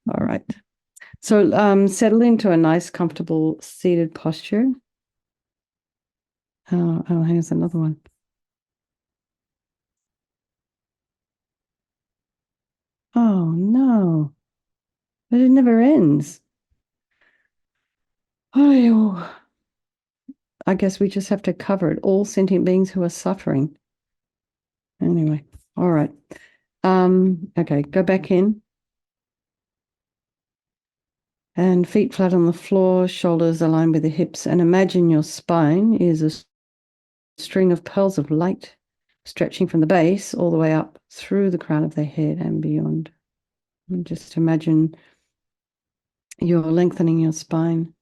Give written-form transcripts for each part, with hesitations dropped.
All right. So settle into a nice, comfortable seated posture. Oh, here's another one. Oh, no. But it never ends. Oh, I guess we just have to cover it. All sentient beings who are suffering. Anyway, all right. Okay, go back in. And feet flat on the floor, shoulders aligned with the hips. And imagine your spine is a string of pearls of light stretching from the base all the way up through the crown of the head and beyond. And just imagine you're lengthening your spine,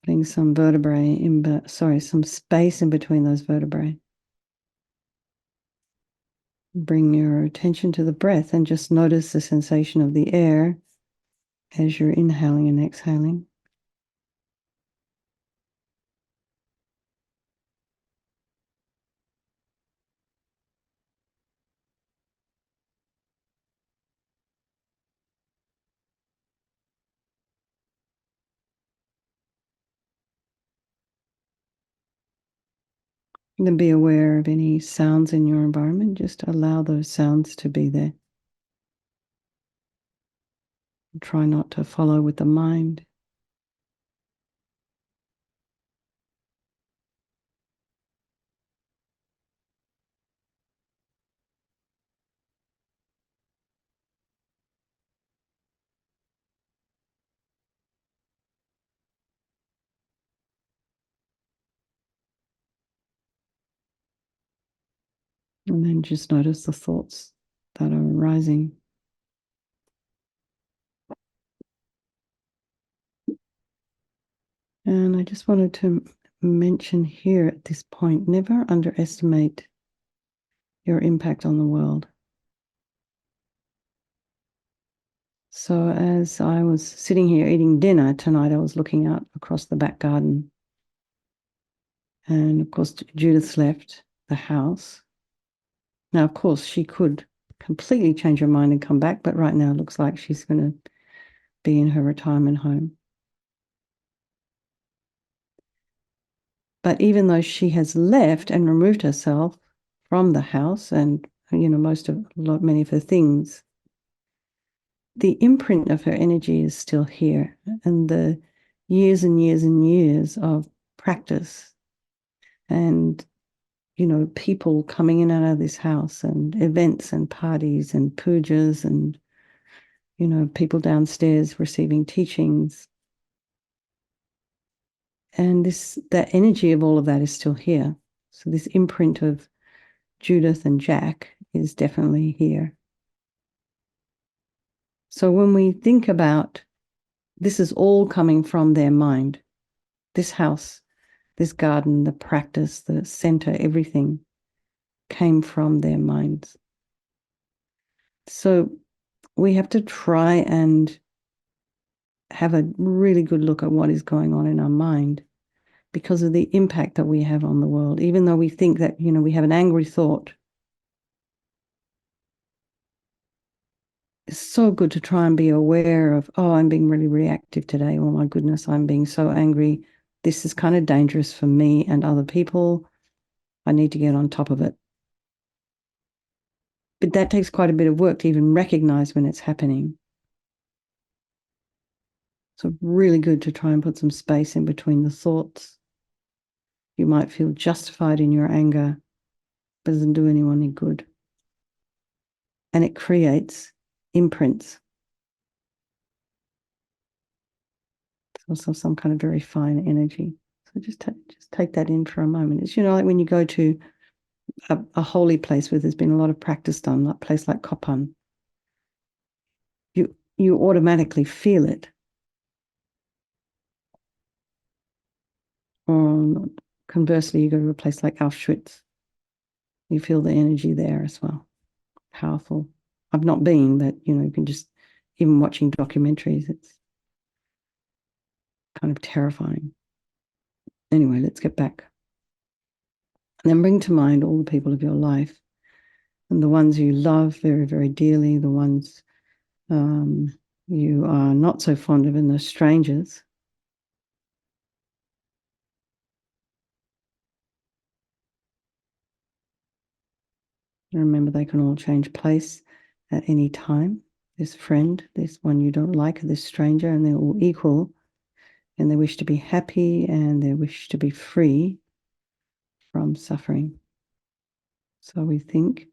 putting some vertebrae in, some space in between those vertebrae. Bring your attention to the breath and just notice the sensation of the air as you're inhaling and exhaling. And then be aware of any sounds in your environment. Just allow those sounds to be there. Try not to follow with the mind. And then just notice the thoughts that are arising. And I just wanted to mention here at this point, never underestimate your impact on the world. So as I was sitting here eating dinner tonight, I was looking out across the back garden. And of course, Judith's left the house. Now, of course, she could completely change her mind and come back, but right now it looks like she's going to be in her retirement home. But even though she has left and removed herself from the house and, many of her things, the imprint of her energy is still here. And the years and years and years of practice and, people coming in and out of this house and events and parties and pujas and, people downstairs receiving teachings. And that energy of all of that is still here. So this imprint of Judith and Jack is definitely here. So when we think about this is all coming from their mind, this house, this garden, the practice, the center, everything came from their minds. So we have to try and have a really good look at what is going on in our mind because of the impact that we have on the world. Even though we think that, we have an angry thought, it's so good to try and be aware of, oh, I'm being really reactive today. Oh my goodness, I'm being so angry. This is kind of dangerous for me and other people. I need to get on top of it. But that takes quite a bit of work to even recognize when it's happening. So really good to try and put some space in between the thoughts. You might feel justified in your anger, but it doesn't do anyone any good. And it creates imprints. Also some kind of very fine energy. So just take that in for a moment. It's, like when you go to a holy place where there's been a lot of practice done, like a place like Kopan, you automatically feel it. Or conversely, you go to a place like Auschwitz, you feel the energy there as well. Powerful. I've not been, but you can just, even watching documentaries, it's kind of terrifying. Anyway, let's get back. And then bring to mind all the people of your life and the ones you love very, very dearly, the ones you are not so fond of in the strangers. Remember, they can all change place at any time. This friend, this one you don't like, this stranger, and they're all equal, and they wish to be happy and they wish to be free from suffering. So we think,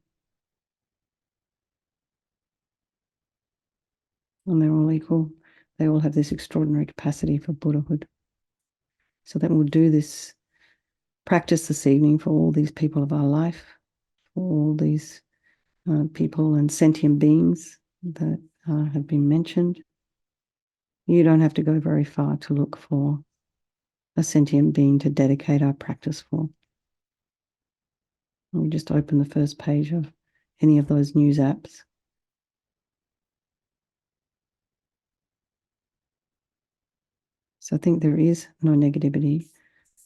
and they're all equal. They all have this extraordinary capacity for Buddhahood. So that we'll do this practice this evening for all these people of our life, for all these people and sentient beings that have been mentioned. You don't have to go very far to look for a sentient being to dedicate our practice for. And we just open the first page of any of those news apps. So I think there is no negativity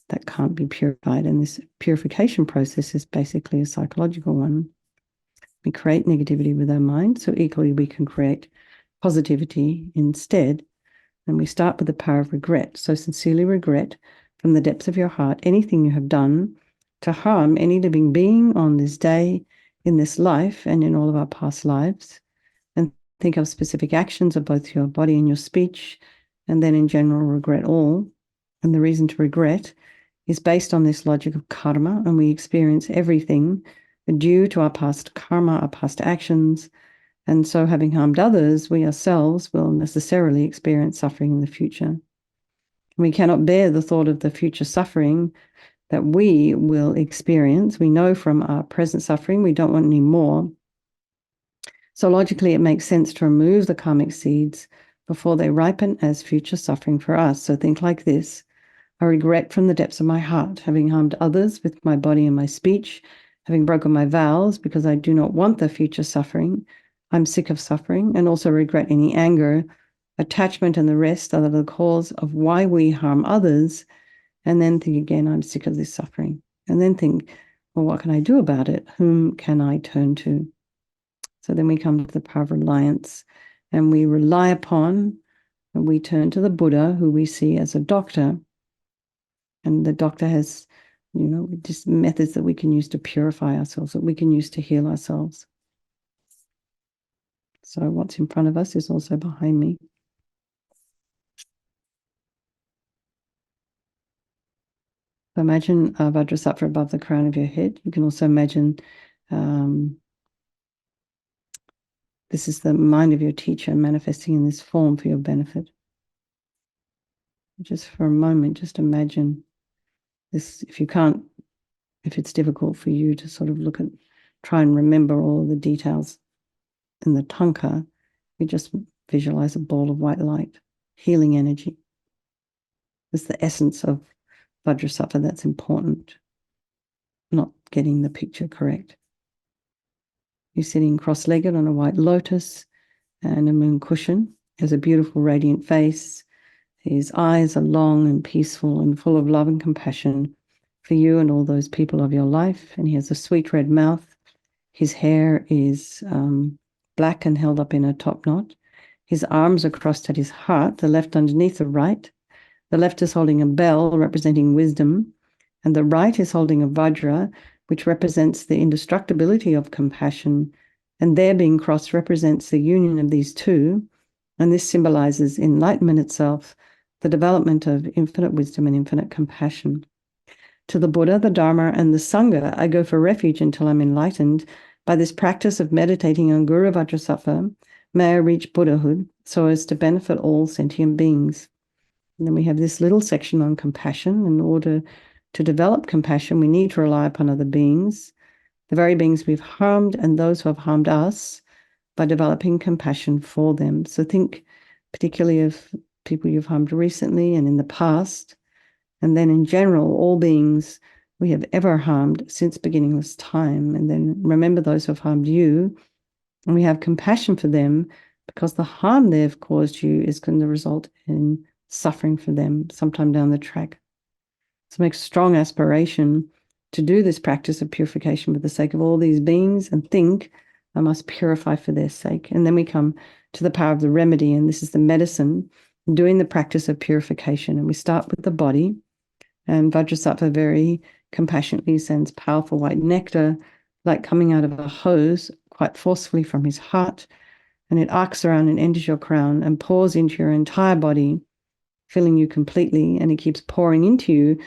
that can't be purified. And this purification process is basically a psychological one. We create negativity with our mind, so equally we can create positivity instead. And we start with the power of regret. So sincerely regret from the depths of your heart anything you have done to harm any living being on this day, in this life, and in all of our past lives. And think of specific actions of both your body and your speech, and then in general regret all. And the reason to regret is based on this logic of karma, and we experience everything due to our past karma, our past actions. And so having harmed others, we ourselves will necessarily experience suffering in the future. We cannot bear the thought of the future suffering that we will experience. We know from our present suffering, we don't want any more. So logically, it makes sense to remove the karmic seeds before they ripen as future suffering for us. So think like this. I regret from the depths of my heart having harmed others with my body and my speech, having broken my vows because I do not want the future suffering. I'm sick of suffering, and also regret any anger, attachment, and the rest that are the cause of why we harm others. And then think again, I'm sick of this suffering. And then think, well, what can I do about it? Whom can I turn to? So then we come to the power of reliance, and we rely upon, and we turn to the Buddha, who we see as a doctor. And the doctor has, just methods that we can use to purify ourselves, that we can use to heal ourselves. So what's in front of us is also behind me. So imagine Vajrasattva above the crown of your head. You can also imagine this is the mind of your teacher manifesting in this form for your benefit. Just for a moment, just imagine this. If it's difficult for you to sort of try and remember all of the details in the tanka, we just visualize a ball of white light, healing energy. It's the essence of Vajrasattva that's important, not getting the picture correct. You're sitting cross-legged on a white lotus and a moon cushion. He has a beautiful, radiant face. His eyes are long and peaceful and full of love and compassion for you and all those people of your life. And he has a sweet red mouth. His hair is black and held up in a top knot. His arms are crossed at his heart, the left underneath the right. The left is holding a bell representing wisdom, and the right is holding a vajra, which represents the indestructibility of compassion, and their being crossed represents the union of these two, and this symbolizes enlightenment itself, the development of infinite wisdom and infinite compassion. To the Buddha, the Dharma, and the Sangha, I go for refuge until I'm enlightened. By this practice of meditating on Guru Vajrasattva, may I reach Buddhahood so as to benefit all sentient beings. And then we have this little section on compassion. In order to develop compassion, we need to rely upon other beings, the very beings we've harmed and those who have harmed us, by developing compassion for them. So think particularly of people you've harmed recently and in the past, and then in general, all beings we have ever harmed since beginningless time. And then remember those who have harmed you, and we have compassion for them because the harm they've caused you is going to result in suffering for them sometime down the track. So make a strong aspiration to do this practice of purification for the sake of all these beings, and think I must purify for their sake. And then we come to the power of the remedy, and this is the medicine, doing the practice of purification. And we start with the body, and Vajrasattva very compassionately sends powerful white nectar, like coming out of a hose, quite forcefully from his heart, and it arcs around and enters your crown and pours into your entire body, filling you completely, and it keeps pouring into you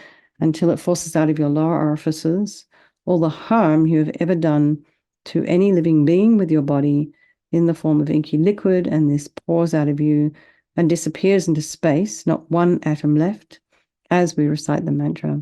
until it forces out of your lower orifices all the harm you have ever done to any living being with your body in the form of inky liquid, and this pours out of you and disappears into space, not one atom left, as we recite the mantra.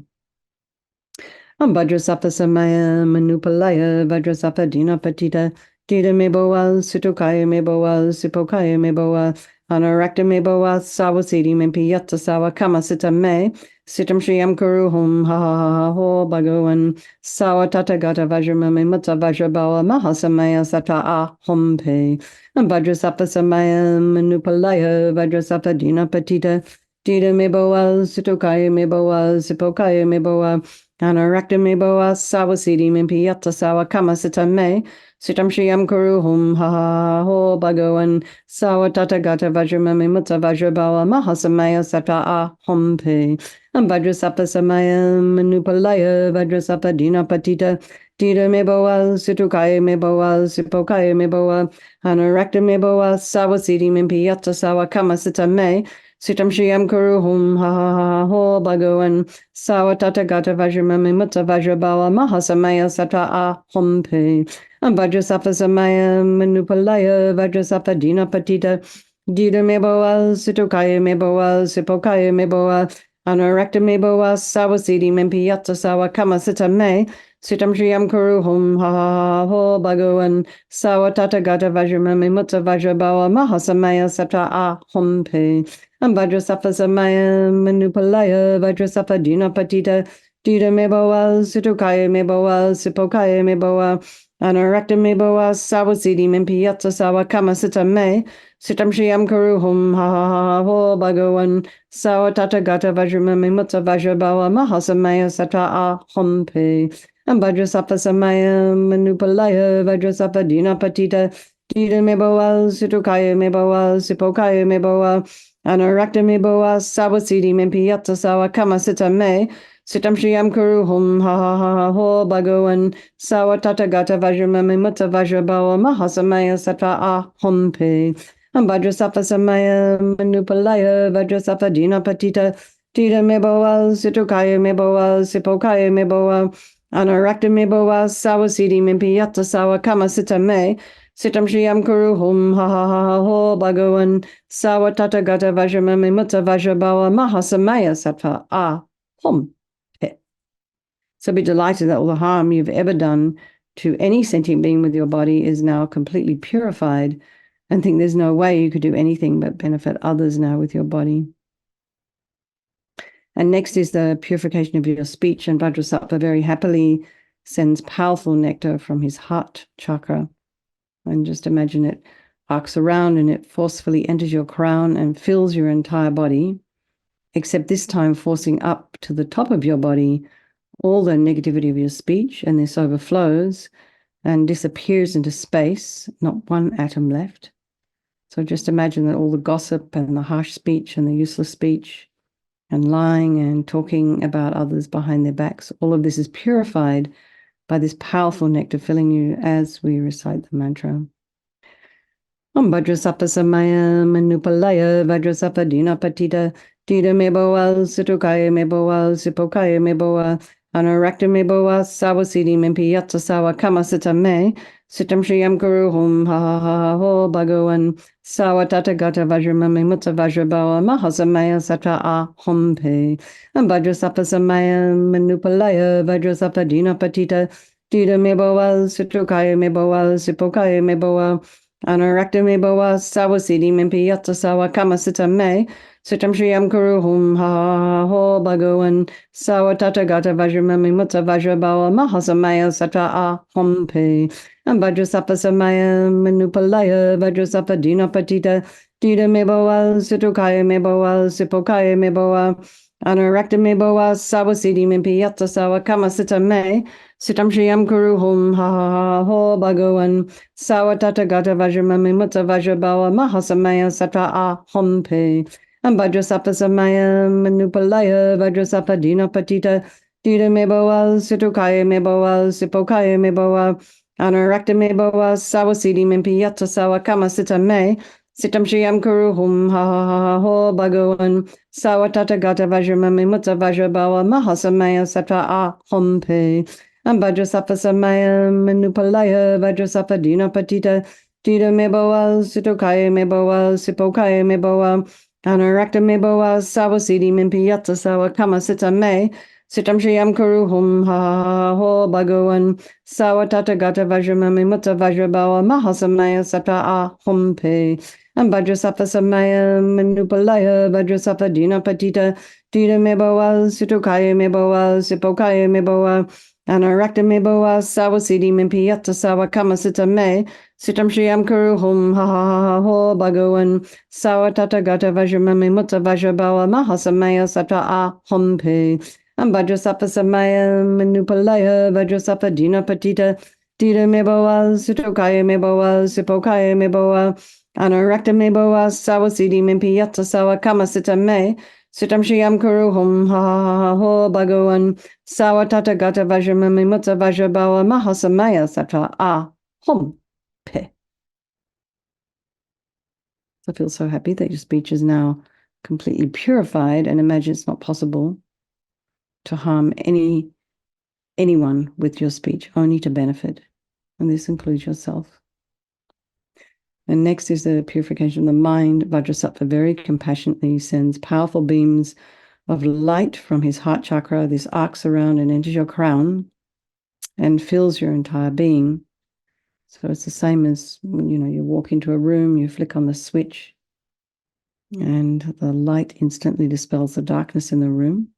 Vajrasattva samaya manupalaya Vajrasattva dinapatita Dita meboa, Sutokaya meboa, Sipokaya meboa, Anarakta meboa, Sawasidi mempiyata sawa kamasita me, Sitam Shriyam Kuruhum, ha ha ha ho Bhagavan, Sawa Tatagata Vajramame Mutta Vajrabawa Mahasamaya Sata Ahompe, Vajrasattva samaya manupalaya Vajrasattva dinapatita Dita meboa, Sutokaya meboa, Sipokaya meboa, Anarakta meboa, Sawasidi mempiyata sawa kamasita me, Sitam Shriyam Kuruhum, ha ha ho Bhagavan, Sawa Tatagata Vajramame Mutta Vajrabawa Mahasamaya Sata Ahompe, Vajrasattva samaya manupalaya Vajrasattva dinapatita Dita meboa, Situkaya meboa, Sipokaya meboa, Anarakta meboa, Sawasidi mempiyata sawa kamasita me, Sitam Shriyam Kuruhum, ha ha ha ho Bhagavan, Sawa Tatagata Vajramame Mutta Vajrabawa Mahasamaya Sata Ahompe, Vajrasattva samaya manupalaya Vajrasattva dinapatita Dita meboa, Situkaya meboa, Sipokaya meboa, Anarakta meboa, Sawasidi mempiyata sawa kamasita me, Sitam Shriyam Kuruhum, ha ha ha ho Bhagavan, Sawa Tatagata Vajramame Mutta Vajrabawa Mahasamaya Sata Ahompe, Vajrasattva samaya manupalaya Vajrasattva dinapatita Dita meboa, Situkaya meboa, Sipokaya meboa, Anarakta meboa, Sawasidi mempiyata sawa kamasita me, Sitam Shriyam Kuruhum, ha ha ha ho Bhagavan, Sawa Tatagata Vajramame Mutta Vajrabawa Mahasamaya Sata Ahompe, Vajrasattva samaya manupalaya Vajrasattva dinapatita Dita meboa, Situkaya meboa, Sipokaya meboa, Anarakta meboa, Sawasidi mempiyata sawa kamasita me, Sitam Shriyam Kuruhum, ha ha ha ho Bhagavan, Sawa Tatagata Vajramame Mutta Vajrabawa Mahasamaya Sata Ahompe, Vajrasattva samaya manupalaya Vajrasattva dinapatita Dita meboa, Situkaya meboa, Sipokaya meboa, Anarakta meboa, Sawasidi mempiyata sawa kamasita me, Sitam Shriyam Kuruhum, ha ha ha ho Bhagavan, Sawa Tatagata Vajramame Mutta Vajrabawa Mahasamaya Sata Ahompe. So be delighted that all the harm you've ever done to any sentient being with your body is now completely purified, and think there's no way you could do anything but benefit others now with your body. And next is the purification of your speech, and Vajrasattva very happily sends powerful nectar from his heart chakra. And just imagine it arcs around and it forcefully enters your crown and fills your entire body, except this time forcing up to the top of your body all the negativity of your speech, and this overflows and disappears into space, not one atom left. So just imagine that all the gossip and the harsh speech and the useless speech and lying and talking about others behind their backs, all of this is purified by this powerful nectar filling you as we recite the mantra. Vajrasattva samaya manupalaya Vajrasattva dinapatita Dita meboa, Situkaya meboa, Sipokaya meboa, Anarakta meboa, Sawasidi mempiyata sawa kamasita me, Sitam Shriyam Kuruhum, ha ha ha ho Bhagavan, Sawa Tatagata Vajramame Mutta Vajrabawa Mahasamaya Sata Ahompe, Vajrasattva samaya manupalaya Vajrasattva dinapatita Dita meboa, Situkaya meboa, Sipokaya meboa, Anarakta meboa, Sawasidi mempiyata sawa kamasita me, Sitam Shriyam Kuruhum, ha ha ha ho Bhagavan, Sawa Tatagata Vajramame Mutta Vajrabawa Mahasamaya Sata Ahompe, Vajrasattva samaya manupalaya Vajrasattva dinapatita Dita meboa, Situkaya meboa, Sipokaya meboa, Anarakta me boa sawasidi mimpi yatta sawa kama sita me. Sitam shiyam kuru hum ha ha ha ho bhagawan. Sawa tata gata vajramami mutta vajrabawa mahasamaya satra a hompe. And vajrasapa samaya manupalaya vajrasapa dina patita. Dita me boa situkaya me boa sipokaya me boa. Anarakta me boa sawasidi mimpi yatta sawa kama sita me. Sitam shiyam kuru hum ha ha ha ho bhagawan. Sawatata gata vajramami mutta vajrabawa mahasamaya satra a hompe. And vajrasapa samaya manupalaya vajrasapa dina patita. Dita meboa sitokaya meboa sipokaya meboa. Anarakta meboa sawasidi mimpiyata sawa kama sita me. Sitam shiyam kuru hum ha ha ha ho bhagawan. Sawatata gata vajramami mutta vajrabawa mahasamaya satra a hompe. And Vajrasapa Samaya Manupalaya Vajrasapa Dina Patita Dita Meboa Situkaya Meboa Sipokaya Meboa Anarakta Meboa Sawasidi Mimpiyata Sawa Kamasita Me Sitam Shriam Kuru Hum Ha Ha Ha Ha Ho Bhagawan Sawa Tata Gata Vajramami Mutta Vajrabawa Mahasamaya Satra A Hompe and Vajrasapa Samaya Manupalaya Vajrasapa Dina Patita Dita Meboa Situkaya Meboa Sipokaya Meboa Anarakta me boa sawasidi mimpiyata sawa kama sita me. Sitam shiyam kuru hum ha ha ha ha ho bhagawan. Sawa tata gata vajramami mutta vajrabawa mahasamaya satra a hum pe. I feel so happy that your speech is now completely purified, and imagine it's not possible to harm anyone with your speech, only to benefit. And this includes yourself. And next is the purification of the mind. Vajrasattva very compassionately sends powerful beams of light from his heart chakra. This arcs around and enters your crown and fills your entire being. So it's the same as when, you walk into a room, you flick on the switch, and the light instantly dispels the darkness in the room.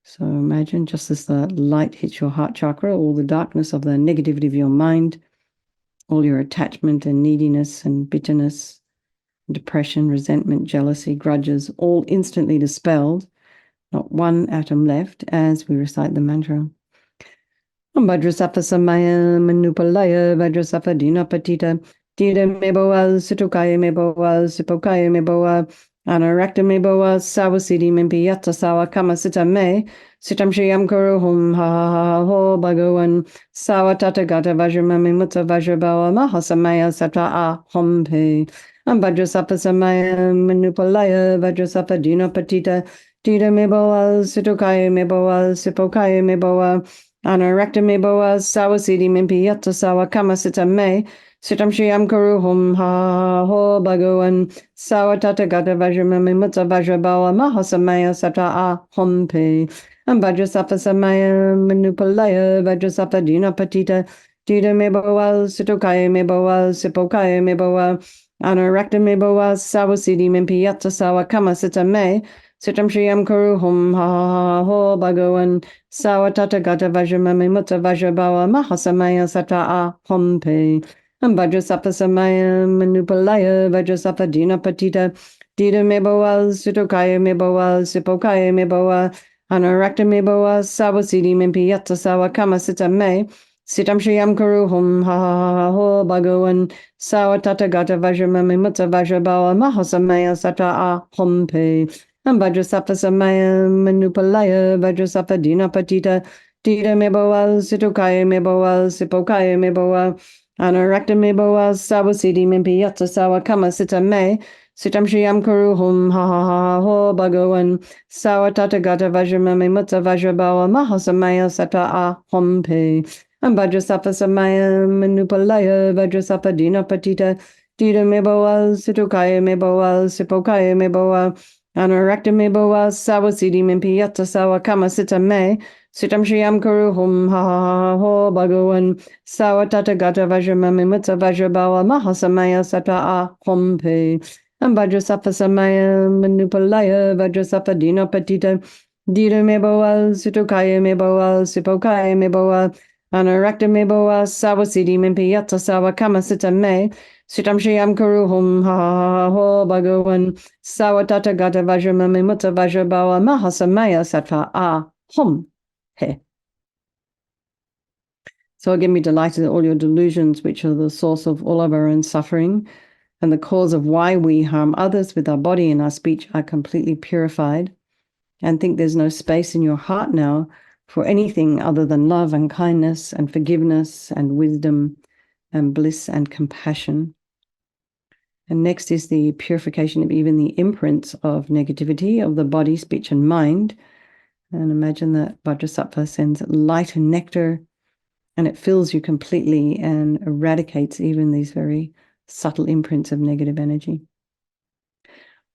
So imagine just as the light hits your heart chakra, all the darkness of the negativity of your mind, all your attachment and neediness and bitterness, depression, resentment, jealousy, grudges, all instantly dispelled, not one atom left as we recite the mantra. Vajrasapa samaya manupalaya vajrasapa dina patita dita meboa situkaya meboa sipokaya meboa anarakta meboa sawasidi mimpiyata sawa kama sita me sitam shiyam kuru hum ha ha ha ho bhagawan sawa tata gata vajramami mutta vajrabawa mahasamaya satra a hompe and vajrasapa samaya manupalaya vajrasapa dina patita dita meboa situkaya meboa sipokaya meboa Anarakta me boa sawasidi mimpiyata sawa kama sita me sitam shiyam kuru hum ha ho bhagawan sawa tata gata vajramami mutta vajrabawa mahasamaya satra a hompe and vajrasapa samaya manupalaya vajrasapa dina patita dita me boa situkaya me boa sipokaya me boa anarakta me boa sawasidi mimpiyata sawa kama sita me Sitam shiyam kuru hum ha ha ha ho bhagawan sawa tata gata vajramami mutta vajrabawa mahasamaya satra a hompe and vajrasapa samaya manupalaya vajrasapa dina patita dita meboa situkaya meboa sipokaya meboa anarakta meboa sawasidi mimpiyata sawa kama sita me sitam shiyam kuru hum ha ha ha ho bhagawan sawa tata gata vajramami mutta vajrabawa mahasamaya satra a hompe and Vajrasapa samaya manupalaya Vajrasapa dina patita dita meboa situkaya meboa sipokaya meboa anarakta meboa sawasidi mimpiyata sawa kama sita me sitam shiyam kuru hum ha ha ha ho bhagawan sawa tata gata vajramami mutta vajrabawa mahasamaya satra a hompe and Vajrasapa samaya manupalaya Vajrasapa dina patita dita meboa situkaya meboa sipokaya meboa Anarakta me boa sawasidi mimpiyata sawa kama sita me sitam shiyam kuru hum ha ha ha ho bhagawan sawa tata gata vajramami mutta vajrabawa mahasamaya satra a hompe and vajrasapa samaya manupalaya vajrasapa dina patita dita me boa situkaya me boa sipokaya me boa anarakta me boa sawasidi mimpiyata sawa kama sita me Sitam Shriam Kuru Hum Ha Ha Ho Bhagavan Sawatata Gata Vajramami Mutta Vajrabawa Mahasamaya Sattva Ah Hum He. So again, be delighted that all your delusions, which are the source of all of our own suffering and the cause of why we harm others with our body and our speech, are completely purified. And think there's no space in your heart now for anything other than love and kindness and forgiveness and wisdom and bliss and compassion. And next is the purification of even the imprints of negativity of the body, speech, and mind. And imagine that Vajrasattva sends light and nectar, and it fills you completely and eradicates even these very subtle imprints of negative energy.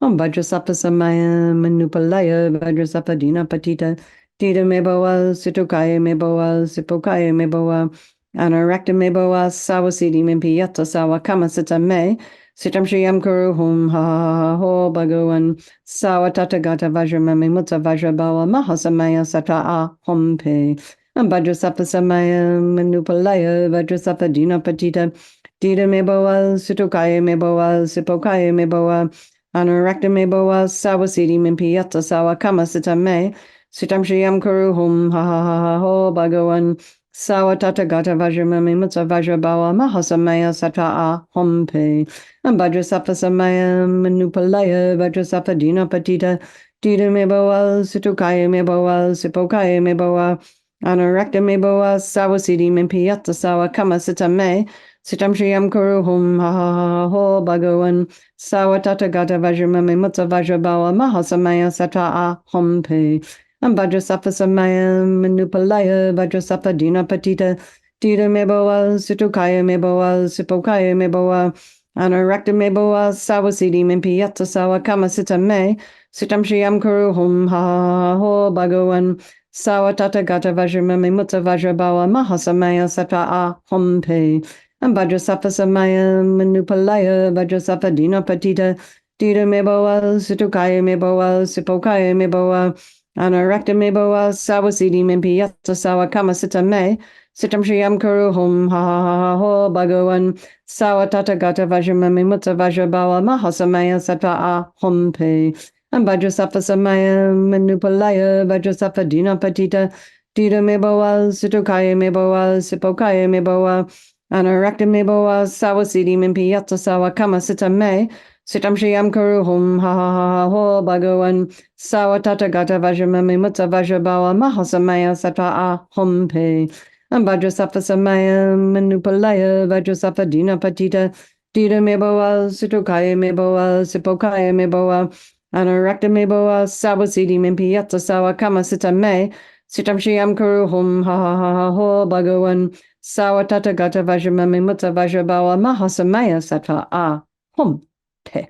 Om Vajrasattva Samaya Manupalaya Vajrasattva Dina Patita Dita Meboa Situkaya Meboa Sipokaya Meboa Anarakta Meboa Sawasidi Mimpiyata Sawa Kamasita Me Sitam Shriyam Kuru Hum Ha Ho Bhagavan Sawa Tatagata Vajramami Mutta Vajrabawa Mahasamaya Sata A Hom Pe Vajrasattva Samaya Manupalaya Vajrasattva Dina Patita Dita Meboa Situkaya Meboa Sipokaya Meboa Anarakta Meboa Sawasidi Mimpiyata Sawa Kamasita Me Sitam Shriyam Kuru Hum Ha Ha Ho Bhagavan Sawa Tatagata Vajramami Mutta Vajrabawa Mahasamaya Sata A Hom Pe Vajrasattva Samaya Manupalaya Vajrasattva Dina Patita Dita Meboa Situkaya Meboa Sipokaya Meboa Anarakta Meboa Sawasidi Mimpiyata Sawa Kamasita Me Sitam Shriyam Kuru Hum Ha Ha Ho Bhagavan Sawa Tatagata Vajramami Mutta Vajrabawa Mahasamaya Sata A Hom Pe Vajrasattva Samaya Manupalaya Vajrasattva Dina Patita Dita Meboa Situkaya Meboa Sipokaya Meboa Anarakta Meboa Sawasidi Mimpiyata Sawa Kamasita Me Sitam Shriyam Kuru Hum Ha Ho Bhagavan Sawa Tatagata Vajramami Mutta Vajrabawa Mahasamaya Sata A Hom Pe Vajrasattva Samaya Manupalaya Vajrasattva Dina Patita Dita Meboa Situkaya Meboa Sipokaya Meboa Anarakta Meboa Sawasidi Mimpiyata Sawa Kamasita Me Sitam Shriyam Kuru Hum Ha Ho Bhagavan Sawa Tatagata Vajramami Mutta Vajrabawa Mahasamaya Sata A Hom Pe Vajrasattva Samaya Manupalaya Vajrasattva Dina Patita Dita Meboa Situkaya Meboa Sipokaya Meboa Anarakta Meboa Sawasidi Mimpiyata Sawa Kamasita Me Sitam Shriyam Kuru Hum Ha Ho Bhagavan Sawa Tatagata Vajramami Mutta Vajrabawa Mahasamaya Sata A Hom Pe Vajrasattva Samaya Manupalaya Vajrasattva Dina Patita Dita Meboa Situkaya Meboa Sipokaya Meboa Anarakta Meboa Sawasidi Mimpiyata Sawa Kamasita Me Sitam Shriyam Kuru Hum Ha Ho Bhagavan Sawa Tatagata Vajramami Mutta Vajrabawa Mahasamaya Sata A Hom Pe.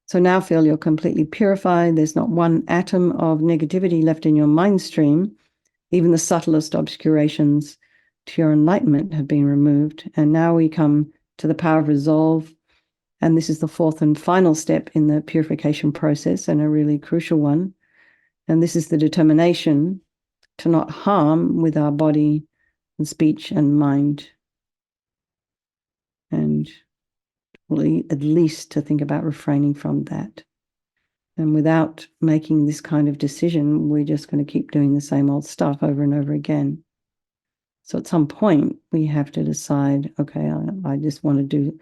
So now feel you're completely purified. There's not one atom of negativity left in your mind stream. Even the subtlest obscurations to your enlightenment have been removed. And now we come to the power of resolve. And this is the fourth and final step in the purification process, and a really crucial one. And this is the determination to not harm with our body and speech and mind. And at least to think about refraining from that. And without making this kind of decision, we're just going to keep doing the same old stuff over and over again. So at some point, we have to decide, okay, I just want to do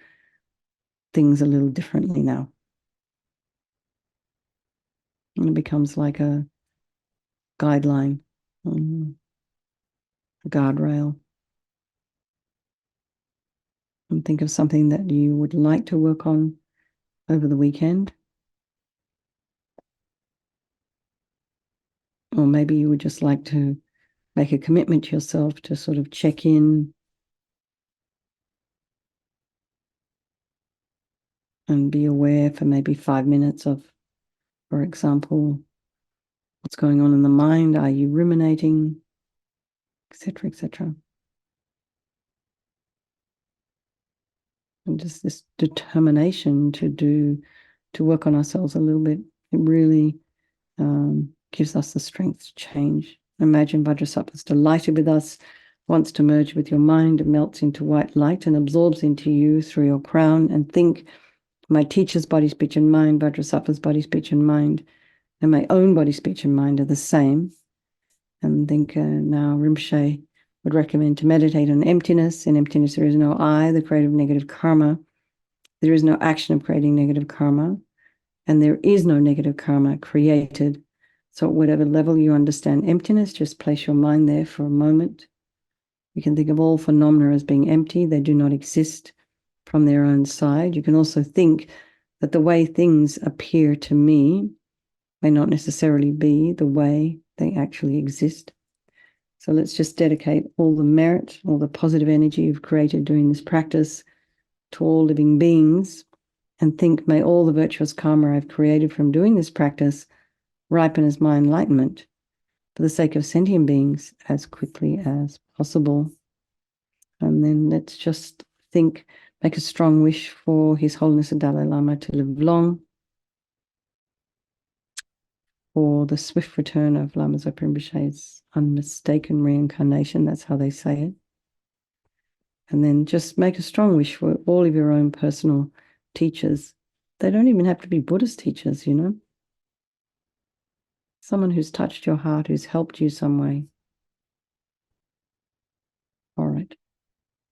things a little differently now. And it becomes like a guideline, a guardrail. And think of something that you would like to work on over the weekend. Or maybe you would just like to make a commitment to yourself to sort of check in and be aware for maybe 5 minutes of, for example, what's going on in the mind. Are you ruminating, etc., etc.? And just this determination to work on ourselves a little bit, it really gives us the strength to change. Imagine Vajrasattva's delighted with us, wants to merge with your mind, it melts into white light and absorbs into you through your crown. And think, my teacher's body, speech, and mind, Vajrasattva's body, speech, and mind, and my own body, speech, and mind are the same. And think now Rinpoche would recommend to meditate on emptiness. In emptiness, there is no I, the creator of negative karma. There is no action of creating negative karma. And there is no negative karma created. So at whatever level you understand emptiness, just place your mind there for a moment. You can think of all phenomena as being empty. They do not exist from their own side. You can also think that the way things appear to me may not necessarily be the way they actually exist. So let's just dedicate all the merit, all the positive energy you've created doing this practice to all living beings, and think, may all the virtuous karma I've created from doing this practice ripen as my enlightenment for the sake of sentient beings as quickly as possible. And then let's just think, make a strong wish for His Holiness the Dalai Lama to live long, for the swift return of Lama Zopa Rinpoche's unmistaken reincarnation. That's how they say it. And then just make a strong wish for all of your own personal teachers. They don't even have to be Buddhist teachers, you know. Someone who's touched your heart, who's helped you some way. All right.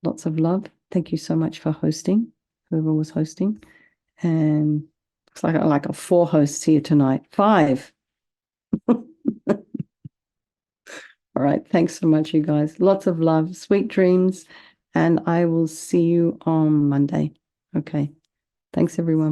Lots of love. Thank you so much for hosting, whoever was hosting. And looks like a 4 hosts here tonight. 5. All right. Thanks so much, you guys. Lots of love, sweet dreams, and I will see you on Monday. Okay. Thanks, everyone.